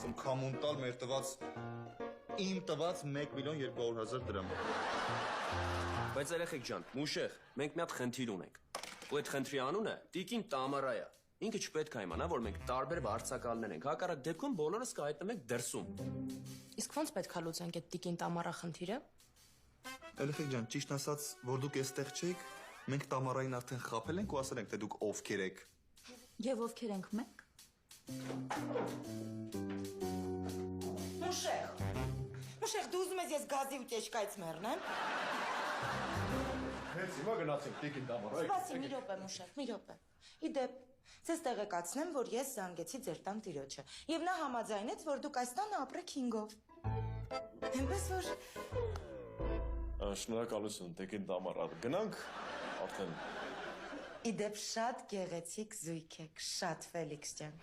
կարծում կամուն տալ մեր տված իմ տված 1,200,000 դրամ։ Բայց երեխեք ջան, մուշեղ, մենք մի հատ խնդիր ունենք։ Ու այդ խնդրի անունը Տիկին Տամարա է։ Ինքը չպետք է իմանա, որ մենք տարբեր վարձակալներ ենք։ Հակառակ դեպքում բոլորս կհայտնվենք դրսում։ Իսկ ո՞նց պետք է լուծենք այդ Տիկին Տամարա խնդիրը։ Երեխեք ջան, ճիշտ ասած, որ դուք այստեղ չեք, մենք Տամարային արդեն խաբել ենք ու ասել ենք, թե դուք ովքեր եք։ Եվ ովքեր ենք մենք։ Մուշեղ, դու ուզում ես ես գազի ու տեշկայից մեռնեմ։ Հենց հիմա գնացինք Տիկին Տամարա։ Սպասի, մի րոպե, Մուշեղ, մի րոպե։ Իդեպ, ձեզ տեղեկացնեմ, որ ես զանգեցի ձեր տան տիրոջը, եւ նա համաձայնեց, որ դուք այս տանը ապրեք 5-ով։ Այնպես որ Շնորհակալություն, Տիկին Տամարա։ Գնանք արդեն։ իդեպ շատ գեղեցիկ զույգ եք, շատ Ֆելիքս ջան։